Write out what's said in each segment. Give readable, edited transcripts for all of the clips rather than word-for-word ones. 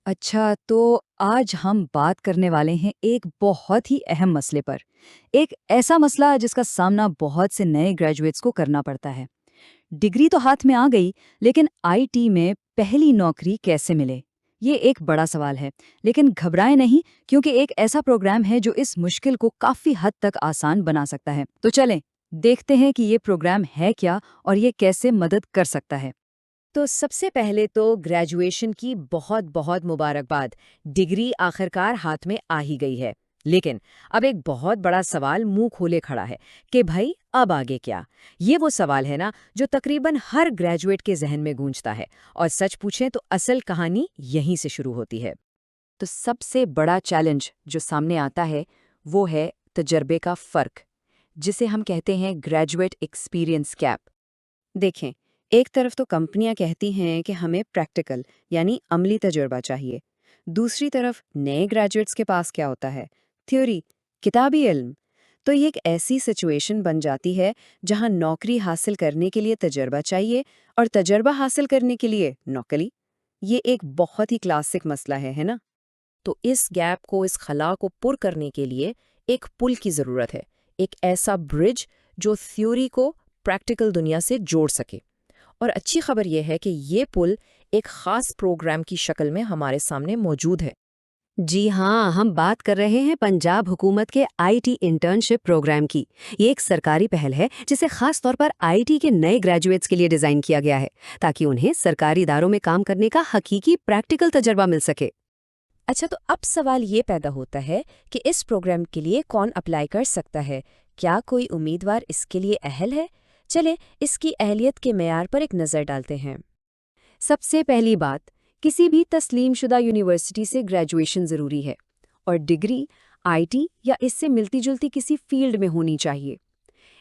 अच्छा, तो आज हम बात करने वाले हैं एक बहुत ही अहम मसले पर। एक ऐसा मसला जिसका सामना बहुत से नए ग्रेजुएट्स को करना पड़ता है। डिग्री तो हाथ में आ गई, लेकिन आईटी में पहली नौकरी कैसे मिले? ये एक बड़ा सवाल है, लेकिन घबराएं नहीं क्योंकि एक ऐसा प्रोग्राम है जो इस मुश्किल को काफी हद तक आसान बना सकता है। तो चलें, देखते हैं कि ये प्रोग्राम है क्या और ये कैसे मदद कर सकता है। तो सबसे पहले तो ग्रेजुएशन की बहुत बहुत मुबारकबाद। डिग्री आखिरकार हाथ में आ ही गई है। लेकिन अब एक बहुत बड़ा सवाल मुंह खोले खड़ा है कि भाई अब आगे क्या। ये वो सवाल है ना जो तकरीबन हर ग्रेजुएट के जहन में गूंजता है। और सच पूछें तो असल कहानी यहीं से शुरू होती है। तो सबसे बड़ा चैलेंज जो सामने आता है वो है तजर्बे का फर्क, जिसे हम कहते हैं ग्रेजुएट एक्सपीरियंस गैप। देखें, एक तरफ तो कंपनियां कहती हैं कि हमें प्रैक्टिकल यानी अमली तजुर्बा चाहिए। दूसरी तरफ नए ग्रेजुएट्स के पास क्या होता है? थ्योरी, किताबी इल्म। तो ये एक ऐसी सिचुएशन बन जाती है जहां नौकरी हासिल करने के लिए तजुर्बा चाहिए और तजुर्बा हासिल करने के लिए नौकरी। ये एक बहुत ही क्लासिक मसला है ना? तो इस गैप को, इस खला को पुर करने के लिए एक पुल की ज़रूरत है। एक ऐसा ब्रिज जो थ्योरी को प्रैक्टिकल दुनिया से जोड़ सके। और अच्छी खबर यह है कि ये पुल एक खास प्रोग्राम की शक्ल में हमारे सामने मौजूद है। जी हाँ, हम बात कर रहे हैं पंजाब हुकूमत के आईटी इंटर्नशिप प्रोग्राम की। ये एक सरकारी पहल है जिसे खास तौर पर आईटी के नए ग्रेजुएट्स के लिए डिजाइन किया गया है, ताकि उन्हें सरकारी इदारों में काम करने का हकीकी प्रैक्टिकल तजर्बा मिल सके। अच्छा, तो अब सवाल ये पैदा होता है कि इस प्रोग्राम के लिए कौन अप्लाई कर सकता है? क्या कोई उम्मीदवार इसके लिए अहल है? चले इसकी अहलियत के मेयार पर एक नज़र डालते हैं। सबसे पहली बात, किसी भी तस्लीमशुदा यूनिवर्सिटी से ग्रेजुएशन ज़रूरी है और डिग्री आईटी या इससे मिलती जुलती किसी फील्ड में होनी चाहिए।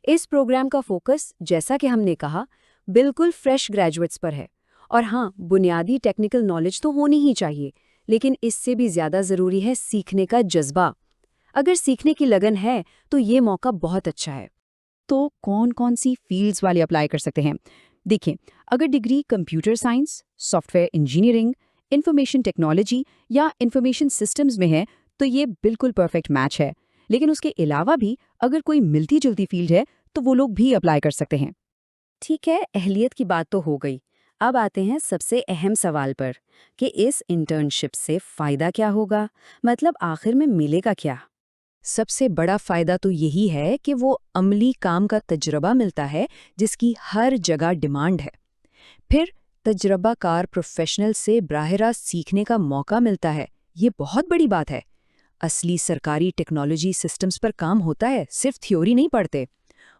इस प्रोग्राम का फोकस, जैसा कि हमने कहा, बिल्कुल फ्रेश ग्रेजुएट्स पर है। और हाँ, बुनियादी टेक्निकल नॉलेज तो होनी ही चाहिए, लेकिन इससे भी ज़्यादा ज़रूरी है सीखने का जज्बा। अगर सीखने की लगन है तो ये मौका बहुत अच्छा है। तो कौन कौन सी फील्ड्स वाले अप्लाई कर सकते हैं? देखिए, अगर degree computer science, software engineering, information technology या इंफॉर्मेशन सिस्टम्स में है तो ये बिल्कुल परफेक्ट मैच है। लेकिन उसके अलावा भी अगर कोई मिलती जुलती फील्ड है तो वो लोग भी अप्लाई कर सकते हैं। ठीक है, अहलियत की बात तो हो गई। अब आते हैं सबसे अहम सवाल पर कि इस इंटर्नशिप से फ़ायदा क्या होगा, मतलब आखिर में मिलेगा क्या। सबसे बड़ा फायदा तो यही है कि वो अमली काम का तजुर्बा मिलता है जिसकी हर जगह डिमांड है। फिर तजुर्बाकार प्रोफेशनल से बराह रास्त सीखने का मौका मिलता है। ये बहुत बड़ी बात है। असली सरकारी टेक्नोलॉजी सिस्टम्स पर काम होता है, सिर्फ थ्योरी नहीं पढ़ते।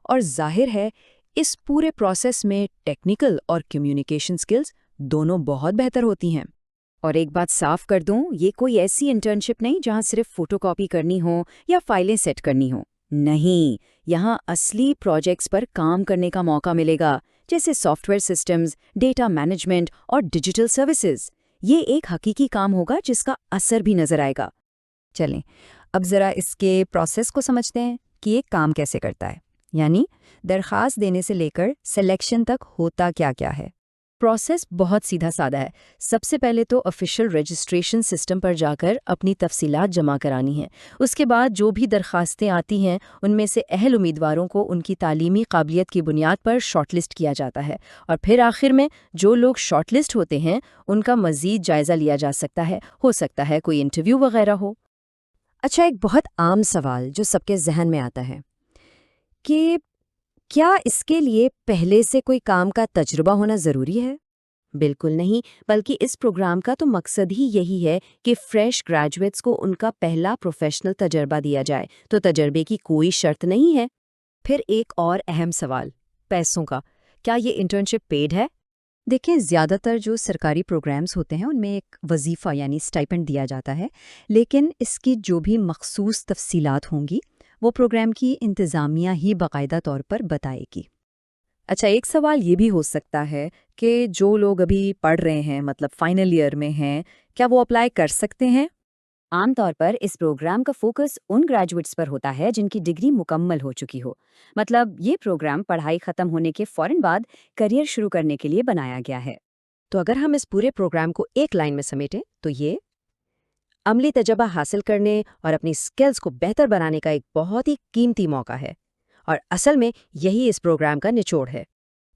और जाहिर है, इस पूरे प्रोसेस में टेक्निकल और कम्युनिकेशन स्किल्स दोनों बहुत बेहतर होती हैं। और एक बात साफ कर दूं, ये कोई ऐसी इंटर्नशिप नहीं जहां सिर्फ फोटोकॉपी करनी हो या फाइलें सेट करनी हो। नहीं, यहाँ असली प्रोजेक्ट्स पर काम करने का मौका मिलेगा, जैसे सॉफ्टवेयर सिस्टम्स, डेटा मैनेजमेंट और डिजिटल सर्विसेज। ये एक हकीकी काम होगा जिसका असर भी नजर आएगा। चलें, अब ज़रा इसके प्रोसेस को समझते हैं कि ये काम कैसे करता है। यानी दरख्वास्त देने से लेकर सिलेक्शन तक होता क्या क्या है। प्रोसेस बहुत सीधा साधा है। सबसे पहले तो ऑफिशियल रजिस्ट्रेशन सिस्टम पर जाकर अपनी तफसीलात जमा करानी है। उसके बाद जो भी दरखास्तें आती हैं उनमें से अहल उम्मीदवारों को उनकी तालीमी काबिलियत की बुनियाद पर शॉर्टलिस्ट किया जाता है। और फिर आखिर में जो लोग शॉर्टलिस्ट होते हैं उनका मज़ीद जायज़ा लिया जा सकता है। हो सकता है कोई इंटरव्यू वगैरह हो। अच्छा, एक बहुत आम सवाल जो सबके जहन में आता है कि क्या इसके लिए पहले से कोई काम का तजुर्बा होना ज़रूरी है? बिल्कुल नहीं, बल्कि इस प्रोग्राम का तो मकसद ही यही है कि फ्रेश ग्रेजुएट्स को उनका पहला प्रोफेशनल तजर्बा दिया जाए। तो तजर्बे की कोई शर्त नहीं है। फिर एक और अहम सवाल, पैसों का। क्या ये इंटर्नशिप पेड है? देखिए, ज़्यादातर जो सरकारी प्रोग्राम्स होते हैं उनमें एक वजीफ़ा यानी स्टाइपेंड दिया जाता है, लेकिन इसकी जो भी मखसूस तफसीलात होंगी वो प्रोग्राम की इंतज़ामिया ही बाकायदा तौर पर बताएगी। अच्छा, एक सवाल ये भी हो सकता है कि जो लोग अभी पढ़ रहे हैं, मतलब फाइनल ईयर में हैं, क्या वो अप्लाई कर सकते हैं? आमतौर पर इस प्रोग्राम का फोकस उन ग्रेजुएट्स पर होता है जिनकी डिग्री मुकम्मल हो चुकी हो। मतलब ये प्रोग्राम पढ़ाई खत्म होने के फौरन बाद करियर शुरू करने के लिए बनाया गया है। तो अगर हम इस पूरे प्रोग्राम को एक लाइन में समेटें तो ये عملی تجربہ حاصل کرنے اور اپنی سکلز کو بہتر بنانے کا ایک بہت ہی قیمتی موقع ہے، اور اصل میں یہی اس پروگرام کا نچوڑ ہے۔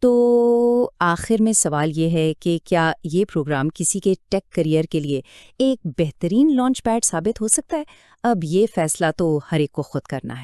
تو آخر میں سوال یہ ہے کہ کیا یہ پروگرام کسی کے ٹیک کریئر کے لیے ایک بہترین لانچ پیڈ ثابت ہو سکتا ہے؟ اب یہ فیصلہ تو ہر ایک کو خود کرنا ہے۔